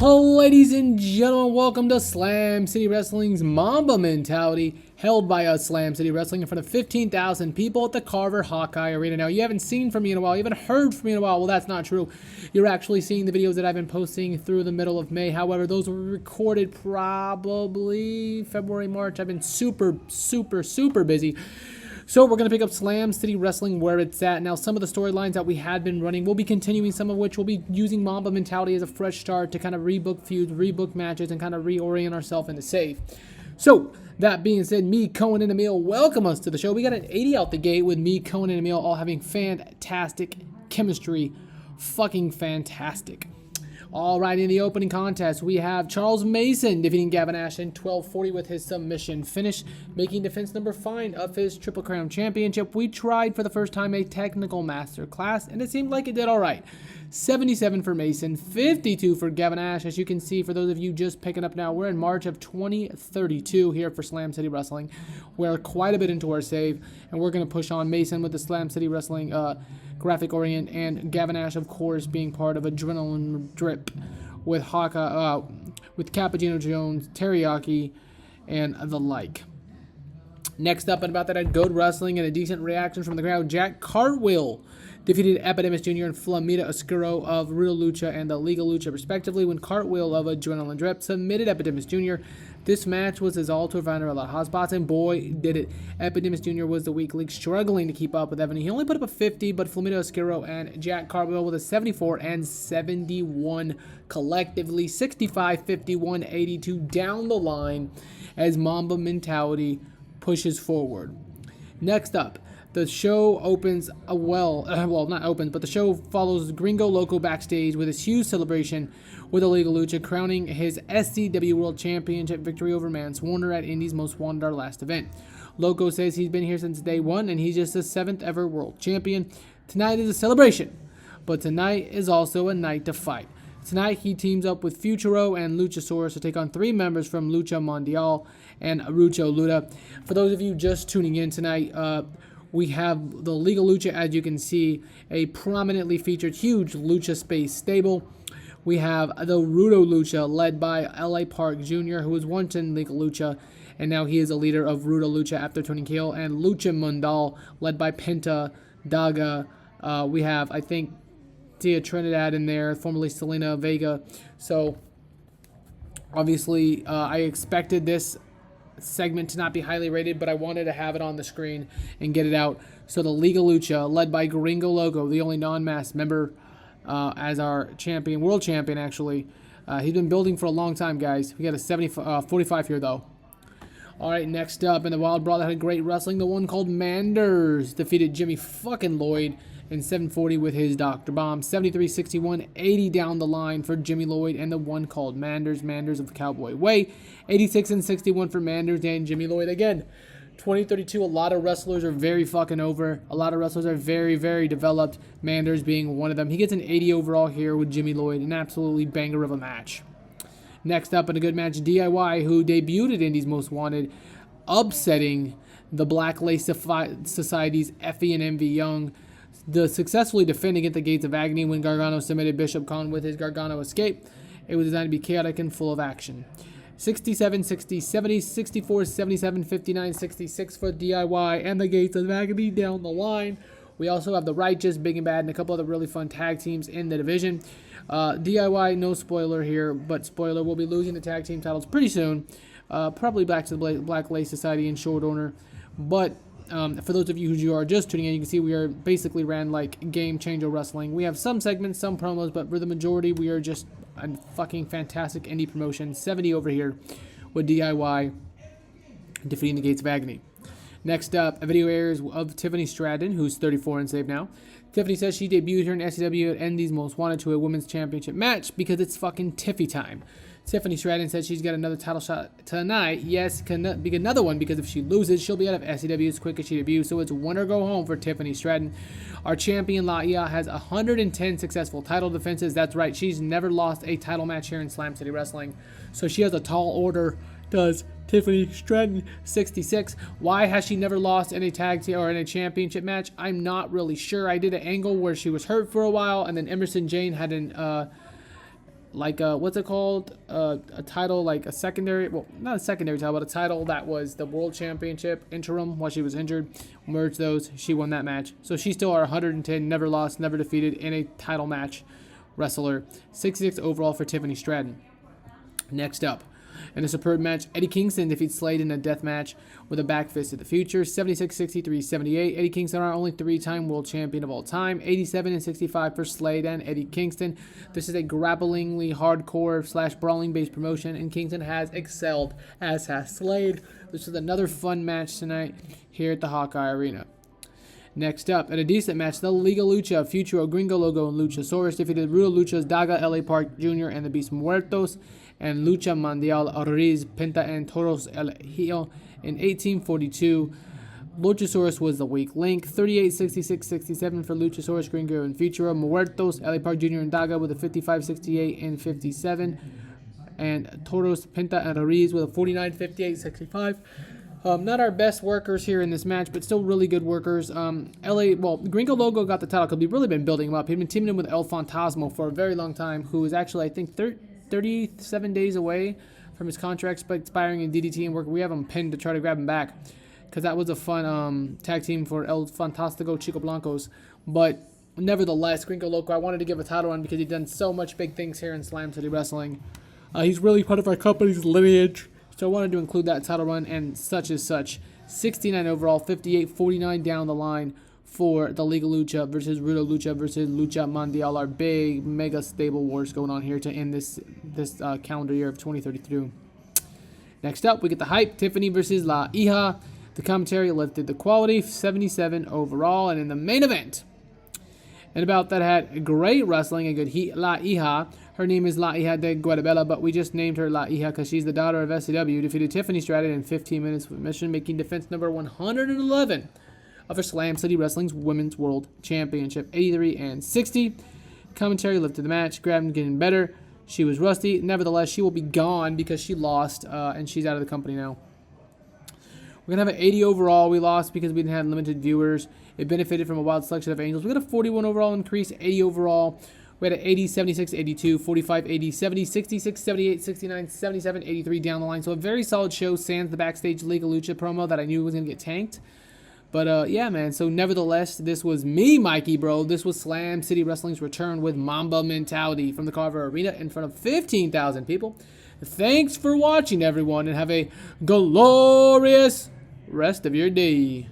Ladies and gentlemen, welcome to Slam City Wrestling's Mamba Mentality, held by us, Slam City Wrestling, in front of 15,000 people at the Carver Hawkeye Arena. Now, you haven't seen from me in a while, you haven't heard from me in a while. Well, that's not true. You're actually seeing the videos that I've been posting through the middle of May. However, those were recorded probably February, March. I've been super busy. So we're going to pick up Slam City Wrestling where it's at. Now, some of the storylines that we had been running, we'll be continuing, some of which we'll be using Mamba Mentality as a fresh start to kind of rebook feuds, rebook matches, and kind of reorient ourselves into save. So, that being said, me, Cohen, and Emil welcome us to the show. We got an 80 out the gate with me, Cohen, and Emil all having fantastic chemistry. Fucking fantastic. All right, in the opening contest, we have Charles Mason defeating Gavin Nash in 12:40 with his submission finish, making defense number 5 of his Triple Crown Championship. We tried for the first time a technical master class, and it seemed like it did all right. 77 for Mason, 52 for Gavin Nash. As you can see, for those of you just picking up now, we're in March of 2032 here for Slam City Wrestling. We're quite a bit into our save, and we're going to push on Mason with the Slam City Wrestling graphic orient, and Gavin Nash, of course, being part of Adrenaline Drip with with Cappuccino Jones, Teriyaki, and the like. Next up, and about that, at Good Wrestling and a decent reaction from the crowd, Jack Cartwheel defeated Epidemic Jr. and Flamita Oscuro of Real Lucha and the Liga Lucha, respectively, when Cartwheel of Adrenaline Drip submitted Epidemic Jr. This match was his all-tour finder a lot of hot spots, and boy, did it. Epidemic Jr. was the weak link, struggling to keep up with Evan. He only put up a 50, but Flamita Oscuro and Jack Cartwheel with a 74 and 71 collectively, 65, 51, 82 down the line as Mamba Mentality pushes forward. Next up, the show opens the show follows Gringo Loco backstage with his huge celebration with Liga Lucha, crowning his SCW World Championship victory over Mance Warner at Indy's Most Wanted, our last event. Loco says he's been here since day one, and he's just the 7th ever world champion. Tonight is a celebration, but tonight is also a night to fight. Tonight, he teams up with Futuro and Luchasaurus to take on 3 members from Lucha Mundial and Rucho Luda. For those of you just tuning in tonight, we have the Liga Lucha, as you can see, a prominently featured huge Lucha Space stable. We have the Rudo Lucha, led by L.A. Park Jr., who was once in Liga Lucha, and now he is a leader of Rudo Lucha after turning heel, and Lucha Mundial, led by Penta, Daga. We have, I think, Tia Trinidad in there, formerly Selena Vega. So, obviously, I expected this segment to not be highly rated, but I wanted to have it on the screen and get it out. So the Liga Lucha, led by Gringo Loco, the only non-masked member as our champion, world champion actually. He's been building for a long time, guys. We got a 45 here though. All right, next up in the Wild Brawl that had great wrestling, the one called Manders defeated Jimmy fucking Lloyd in 740 with his Dr. Bomb. 73, 61, 80 down the line for Jimmy Lloyd and the one called Manders of the Cowboy Way. 86 and 61 for Manders and Jimmy Lloyd. Again, 2032, a lot of wrestlers are very fucking over. A lot of wrestlers are very developed, Manders being one of them. He gets an 80 overall here with Jimmy Lloyd, an absolutely banger of a match. Next up in a good match, DIY, who debuted at Indy's Most Wanted, upsetting the Black Lace Society's Effie and Envy Young, successfully defending at the Gates of Agony when Gargano submitted Bishop Khan with his Gargano Escape. It was designed to be chaotic and full of action. 67, 60, 70, 64, 77, 59, 66 for DIY and the Gates of Agony down the line. We also have the Righteous, Big and Bad, and a couple other really fun tag teams in the division. DIY, no spoiler here, but spoiler, we'll be losing the tag team titles pretty soon. Probably back to the Black Lace Society in short order. But for those of you who are just tuning in, you can see we are basically ran like Game Changer Wrestling. We have some segments, some promos, but for the majority, we are just a fucking fantastic indie promotion. 70 over here with DIY defeating the Gates of Agony. Next up, a video airs of Tiffany Stratton, who's 34 and saved now. Tiffany says she debuted here in SCW at Indy's Most Wanted to a women's championship match because it's fucking Tiffy time. Tiffany Stratton says she's got another title shot tonight. Yes, can be another one because if she loses, she'll be out of SCW as quick as she debuts. So it's win or go home for Tiffany Stratton. Our champion, Laia, has 110 successful title defenses. That's right. She's never lost a title match here in Slam City Wrestling. So she has a tall order, does Tiffany Stratton, 66. Why has she never lost in a tag team or in a championship match? I'm not really sure. I did an angle where she was hurt for a while, and then Emerson Jane had an like what's it called? A title, like a secondary, well, not a secondary title, but a title that was the World Championship interim while she was injured. Merged those. She won that match. So she's still our 110, never lost, never defeated in a title match wrestler. 66 overall for Tiffany Stratton. Next up, in a superb match, Eddie Kingston defeats Slade in a death match with a back fist of the future. 76, 63, 78. Eddie Kingston, our only 3-time world champion of all time. 87 and 65 for Slade and Eddie Kingston. This is a grapplingly hardcore / brawling based promotion, and Kingston has excelled, as has Slade. This is another fun match tonight here at the Hawkeye Arena. Next up, in a decent match, the Liga Lucha, Futuro, Gringo Logo, and Luchasaurus defeated Rudo Luchas, Daga, LA Park Jr., and the Beast Muertos, and Lucha Mundial, Ruiz, Penta, and Toros El Hijo in 1842. Luchasaurus was the weak link. 38, 66, 67 for Luchasaurus, Gringo, and Futuro. Muertos, LA Park Jr., and Daga with a 55, 68, and 57. And Toros, Penta, and Ruiz with a 49, 58, 65. Not our best workers here in this match, but still really good workers. Gringo Logo got the title because we've really been building him up. He'd been teaming him with El Fantasma for a very long time, who is actually, I think, 37 days away from his contract expiring in DDT, and we have him pinned to try to grab him back because that was a fun tag team for El Fantastico Chico Blancos. But nevertheless, Gringo Loco, I wanted to give a title run because he's done so much big things here in Slam City Wrestling. He's really part of our company's lineage. So I wanted to include that title run, and such as such. 69 overall, 58, 49 down the line for the Liga Lucha versus Rudo Lucha versus Lucha Mundial. Our big mega stable wars going on here to end this calendar year of 2032. Next up, we get the hype. Tiffany versus La Hija. The commentary lifted the quality. 77 overall. And in the main event, and about that had great wrestling, a good La Hija. Her name is La Hija de Guadabella, but we just named her La Hija because she's the daughter of SCW. Defeated Tiffany Stratton in 15 minutes with mission, making defense number 111 of her Slam City Wrestling's Women's World Championship. 83 and 60. Commentary lifted the match. Grabbed getting better. She was rusty. Nevertheless, she will be gone because she lost, and she's out of the company now. We're going to have an 80 overall. We lost because we didn't have limited viewers. It benefited from a wild selection of angels. We got a 41 overall increase, 80 overall. We had an 80, 76, 82, 45, 80, 70, 66, 78, 69, 77, 83 down the line. So a very solid show, sans the backstage Liga Lucha promo that I knew was going to get tanked. But yeah, man. So nevertheless, this was me, Mikey, bro. This was Slam City Wrestling's return with Mamba mentality from the Carver Arena in front of 15,000 people. Thanks for watching, everyone, and have a glorious rest of your day.